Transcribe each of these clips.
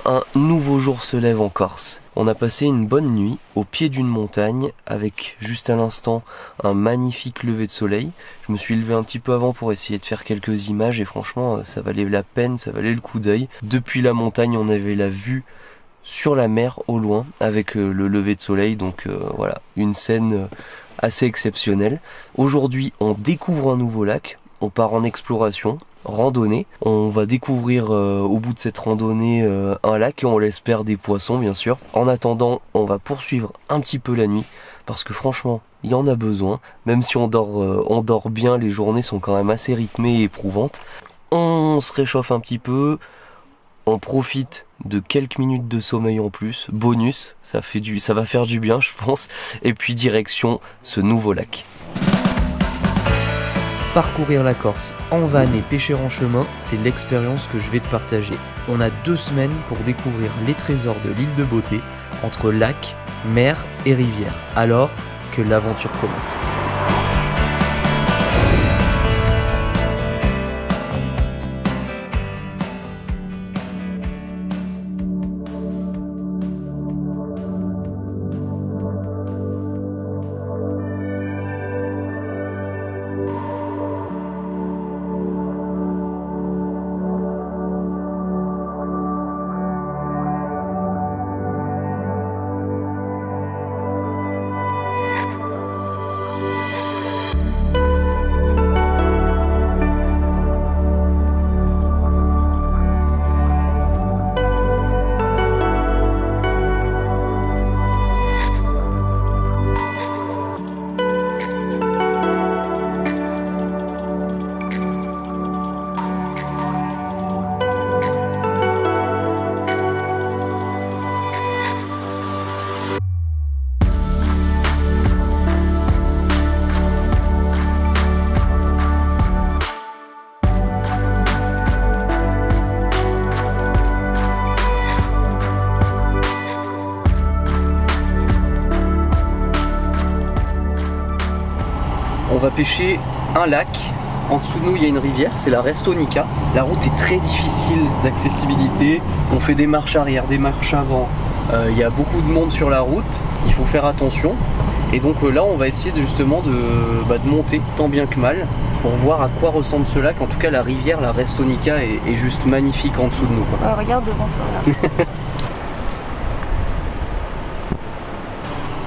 un nouveau jour se lève en Corse. On a passé une bonne nuit au pied d'une montagne avec juste à l'instant un magnifique lever de soleil. Je me suis levé un petit peu avant pour essayer de faire quelques images et franchement ça valait la peine, ça valait le coup d'œil. Depuis la montagne on avait la vue sur la mer au loin avec le lever de soleil, donc voilà, une scène assez exceptionnelle. Aujourd'hui on découvre un nouveau lac, on part en exploration, randonnée. On va découvrir au bout de cette randonnée un lac et on l'espère des poissons bien sûr. En attendant, on va poursuivre un petit peu la nuit parce que franchement, il y en a besoin. Même si on dort bien, les journées sont quand même assez rythmées et éprouvantes. On se réchauffe un petit peu, on profite de quelques minutes de sommeil en plus, bonus, ça va faire du bien je pense. Et puis direction ce nouveau lac. Parcourir la Corse en van et pêcher en chemin, c'est l'expérience que je vais te partager. On a 2 semaines pour découvrir les trésors de l'île de Beauté, entre lac, mer et rivière. Alors que l'aventure commence. On va pêcher un lac, en dessous de nous il y a une rivière, c'est la Restonica. La route est très difficile d'accessibilité, on fait des marches arrière, des marches avant, il y a beaucoup de monde sur la route, il faut faire attention. Et donc là on va essayer justement de monter tant bien que mal pour voir à quoi ressemble ce lac. En tout cas la rivière, la Restonica est juste magnifique en dessous de nous quoi. Regarde devant toi là.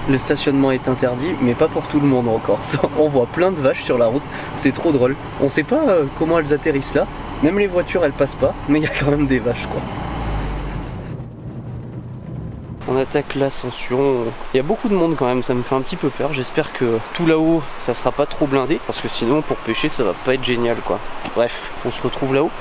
Le stationnement est interdit, mais pas pour tout le monde en Corse. On voit plein de vaches sur la route, c'est trop drôle. On sait pas comment elles atterrissent là, même les voitures elles passent pas, mais il y a quand même des vaches quoi. On attaque l'ascension. Il y a beaucoup de monde quand même, ça me fait un petit peu peur. J'espère que tout là-haut ça sera pas trop blindé, parce que sinon pour pêcher ça va pas être génial quoi. Bref, on se retrouve là-haut.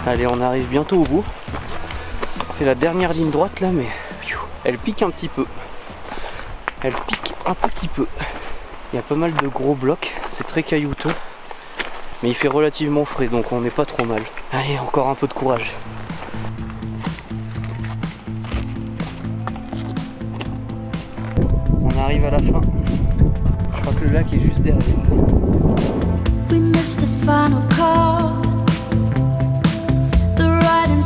Allez, on arrive bientôt au bout. C'est la dernière ligne droite là, mais elle pique un petit peu. Elle pique un petit peu. Il y a pas mal de gros blocs, c'est très caillouteux. Mais il fait relativement frais, donc on n'est pas trop mal. Allez, encore un peu de courage. On arrive à la fin. Je crois que le lac est juste derrière. We missed the final call.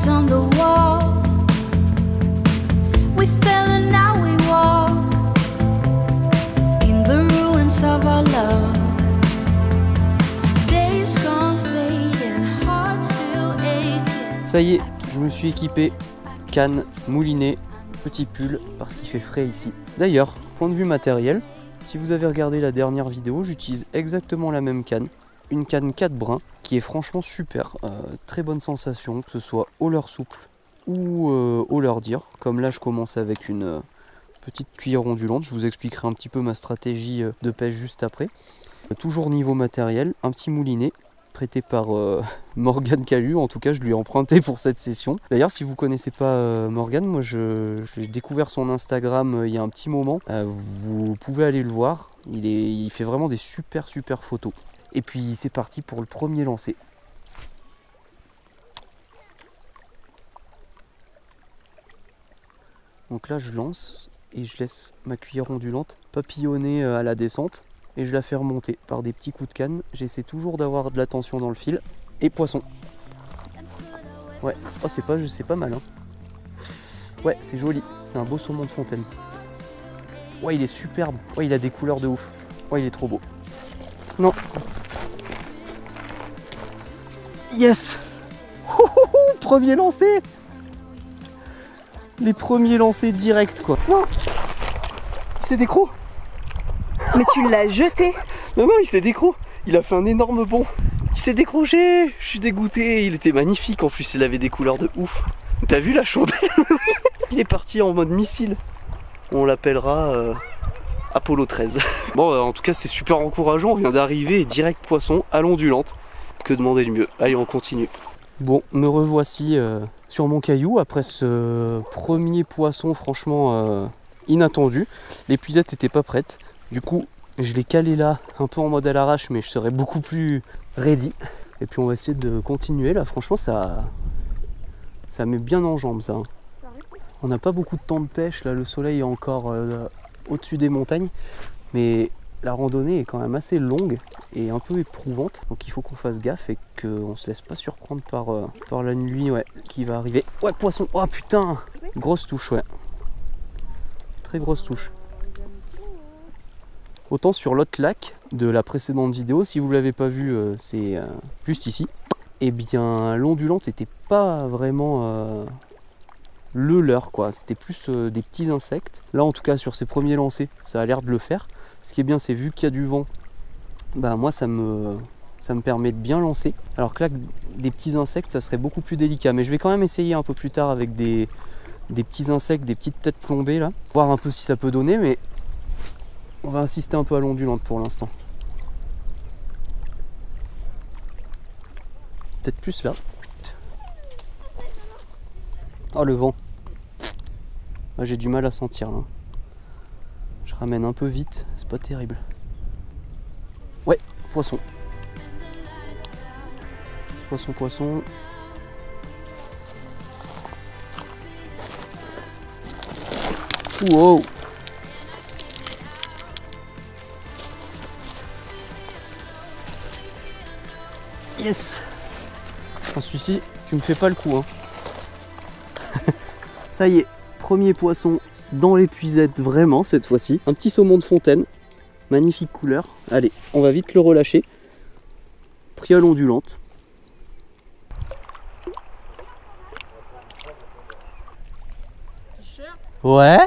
On the wall, we fell and now we walk in the ruins of our love. Days gone fading, hearts still aching. Ça y est, je me suis équipé, canne, moulinet, petit pull parce qu'il fait frais ici. D'ailleurs, point de vue matériel, si vous avez regardé la dernière vidéo, j'utilise exactement la même canne. Une canne 4 brins qui est franchement super, très bonne sensation, que ce soit au leurre souple ou au leurre dire. Comme là je commence avec une petite cuillère ondulante, je vous expliquerai un petit peu ma stratégie de pêche juste après. Toujours niveau matériel, un petit moulinet, prêté par Morgane Calu, en tout cas je lui ai emprunté pour cette session. D'ailleurs si vous connaissez pas Morgane, moi j'ai découvert son Instagram il y a un petit moment, vous pouvez aller le voir, il fait vraiment des super photos. Et puis c'est parti pour le premier lancer. Donc là je lance et je laisse ma cuillère ondulante papillonner à la descente et je la fais remonter par des petits coups de canne. J'essaie toujours d'avoir de la tension dans le fil. Et poisson. Ouais, oh c'est pas mal hein. Ouais, c'est joli, c'est un beau saumon de fontaine. Ouais, il est superbe. Ouais, il a des couleurs de ouf. Ouais, il est trop beau. Non. Yes. Premier lancé. Les premiers lancers directs quoi. Non. Il s'est décro. Mais tu l'as jeté. Non, il s'est décro. Il a fait un énorme bond. Il s'est décroché. Je suis dégoûté. Il était magnifique en plus. Il avait des couleurs de ouf. T'as vu la chandelle? Il est parti en mode missile. On l'appellera Apollo 13. Bon, en tout cas, c'est super encourageant. On vient d'arriver et direct poisson à l'ondulante. Que demander de mieux? Allez, on continue. Bon, me revoici sur mon caillou après ce premier poisson franchement inattendu. L'épuisette n'était pas prête. Du coup, je l'ai calé là, un peu en mode à l'arrache, mais je serai beaucoup plus ready. Et puis on va essayer de continuer là. Franchement, ça met bien en jambes ça. On n'a pas beaucoup de temps de pêche là. Le soleil est encore au-dessus des montagnes, mais la randonnée est quand même assez longue et un peu éprouvante. Donc il faut qu'on fasse gaffe et qu'on se laisse pas surprendre par la nuit qui va arriver. Ouais, poisson. Oh putain, grosse touche, ouais. Très grosse touche. Autant sur l'autre lac de la précédente vidéo, si vous ne l'avez pas vu, c'est juste ici. Et bien l'ondulante n'était pas vraiment le leurre quoi, c'était plus des petits insectes. Là en tout cas sur ces premiers lancers, ça a l'air de le faire. Ce qui est bien c'est vu qu'il y a du vent, bah moi ça me permet de bien lancer. Alors que là des petits insectes ça serait beaucoup plus délicat. Mais je vais quand même essayer un peu plus tard avec des petits insectes, des petites têtes plombées là. Voir un peu si ça peut donner, mais on va insister un peu à l'ondulante pour l'instant. Peut-être plus là. Oh le vent. Ah, j'ai du mal à sentir là. Je ramène un peu vite, c'est pas terrible. Ouais, poisson. Poisson. Wow. Yes. Celui-ci, tu me fais pas le coup hein. Ça y est, premier poisson dans l'épuisette vraiment cette fois-ci. Un petit saumon de fontaine, magnifique couleur. Allez, on va vite le relâcher. Pris à l'ondulante. Ouais.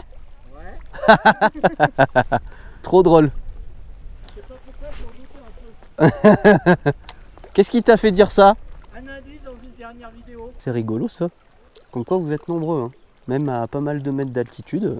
Trop drôle. Qu'est-ce qui t'a fait dire ça? Un indice dans une dernière vidéo. C'est rigolo ça. Comme quoi vous êtes nombreux, hein. Même à pas mal de mètres d'altitude.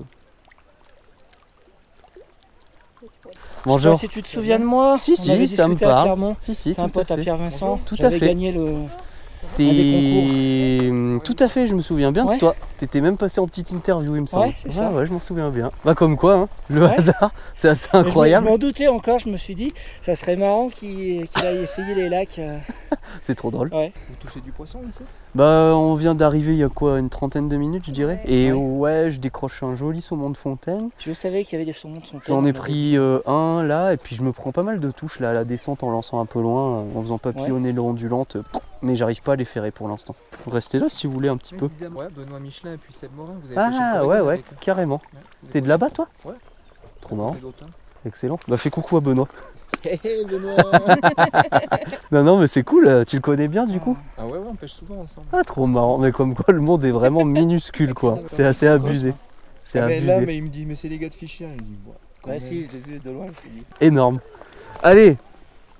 Bonjour. Si tu te souviens de moi, si, ça me parle. Si, c'est un pote à Pierre Vincent. Tout à fait. Gagné des concours. Tout à fait, je me souviens bien de toi. T'étais même passé en petite interview, il me semble. Ouais, c'est ça. Ouais, je m'en souviens bien. Bah comme quoi, hein, le hasard, c'est assez incroyable. Je m'en doutais encore, je me suis dit, ça serait marrant qu'il aille essayer les lacs. C'est trop drôle. Ouais. Vous touchez du poisson ici? Bah on vient d'arriver il y a quoi, une trentaine de minutes je dirais. Et ouais, je décroche un joli saumon de fontaine. Je savais qu'il y avait des saumons de fontaine. J'en ai pris un là, et puis je me prends pas mal de touches là à la descente en lançant un peu loin, en faisant papillonner l'ondulante. Mais j'arrive pas à les ferrer pour l'instant. Restez là si vous voulez un petit peu. Ouais, Benoît Michelin et puis Seb Morin, vous avez pêché Ah ouais, carrément. T'es de là-bas toi? Ouais. Trop marrant. Excellent. Bah fais coucou à Benoît. Hey Benoît. Non mais c'est cool, tu le connais bien du coup? Ah ouais, on pêche souvent ensemble. Ah trop marrant, mais comme quoi le monde est vraiment minuscule quoi. C'est assez abusé. C'est abusé. Là, mais il me dit, mais c'est les gars de Fichier. Il dit, Ouais si, je l'ai vu de loin, je me suis dit. Énorme. Allez,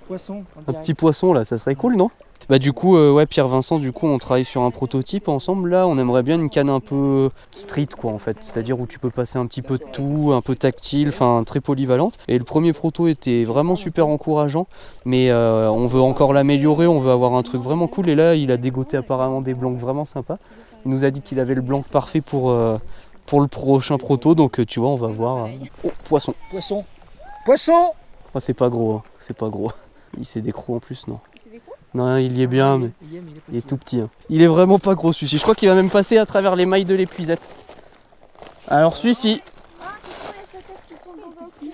Poisson. un petit poisson là, ça serait cool non? Bah du coup, ouais, Pierre-Vincent, du coup, on travaille sur un prototype ensemble. Là, on aimerait bien une canne un peu street, quoi, en fait. C'est-à-dire où tu peux passer un petit peu de tout, un peu tactile, enfin très polyvalente. Et le premier proto était vraiment super encourageant, mais on veut encore l'améliorer, on veut avoir un truc vraiment cool. Et là, il a dégoté apparemment des blancs vraiment sympas. Il nous a dit qu'il avait le blanc parfait pour le prochain proto, donc tu vois, on va voir. Oh, poisson. Poisson. Poisson. Oh, c'est pas gros, hein. C'est pas gros. Il s'est décroc en plus, non? Non, il y est bien, mais il est tout petit. Hein. Il est vraiment pas gros celui-ci. Je crois qu'il va même passer à travers les mailles de l'épuisette. Alors celui-ci.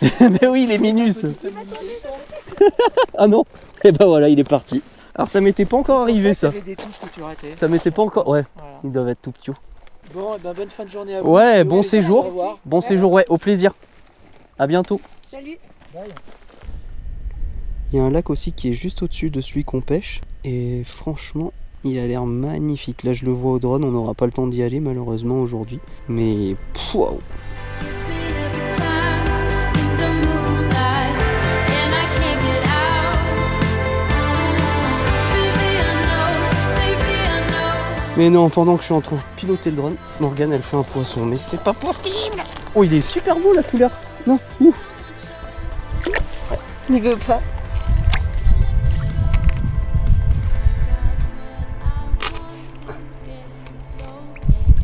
Mais oui, il est minus. Ah non. Et ben voilà, il est parti. Alors ça m'était pas encore arrivé ça. Ça m'était pas encore. Ouais, voilà. Ils doivent être tout petits. Bon, ben bonne fin de journée à vous. Ouais, bon séjour. Bon séjour, ouais, au plaisir. À bientôt. Salut. Bye. Il y a un lac aussi qui est juste au-dessus de celui qu'on pêche. Et franchement, il a l'air magnifique. Là, je le vois au drone. On n'aura pas le temps d'y aller malheureusement aujourd'hui. Mais waouh! Mais non, pendant que je suis en train de piloter le drone, Morgane elle fait un poisson. Mais c'est pas possible! Oh, il est super beau la couleur! Non, ouf! Il veut pas.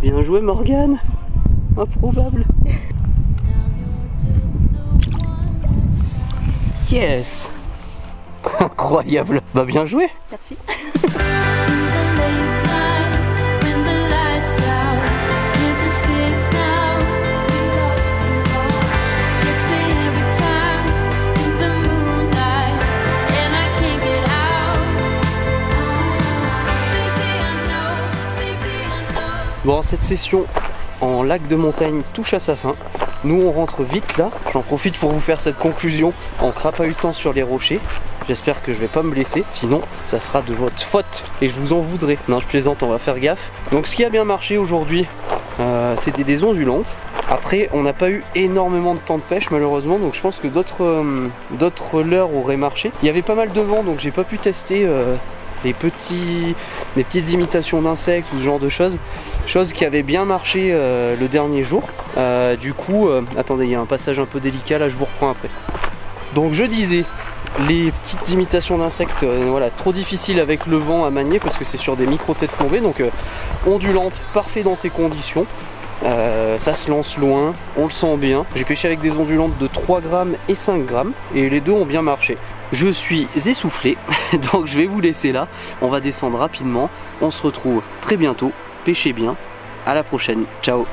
Bien joué Morgane. Improbable. Yes. Incroyable. Bah bien joué. Merci. Bon, cette session en lac de montagne touche à sa fin. Nous on rentre vite là. J'en profite pour vous faire cette conclusion en crapahutant sur les rochers. J'espère que je vais pas me blesser, sinon ça sera de votre faute et je vous en voudrais. Non, je plaisante, on va faire gaffe. Donc ce qui a bien marché aujourd'hui, c'était des ondulantes. Après, on n'a pas eu énormément de temps de pêche malheureusement, donc je pense que d'autres leurres auraient marché. Il y avait pas mal de vent, donc j'ai pas pu tester les petites imitations d'insectes ou ce genre de choses qui avaient bien marché le dernier jour. Du coup, attendez, il y a un passage un peu délicat là, je vous reprends après. Donc je disais, les petites imitations d'insectes, voilà, trop difficiles avec le vent à manier parce que c'est sur des micro-têtes plombées, donc ondulante, parfait dans ces conditions. Ça se lance loin, on le sent bien. J'ai pêché avec des ondulantes de 3 grammes et 5 grammes et les deux ont bien marché. Je suis essoufflé, donc je vais vous laisser là. On va descendre rapidement. On se retrouve très bientôt. Pêchez bien. À la prochaine. Ciao.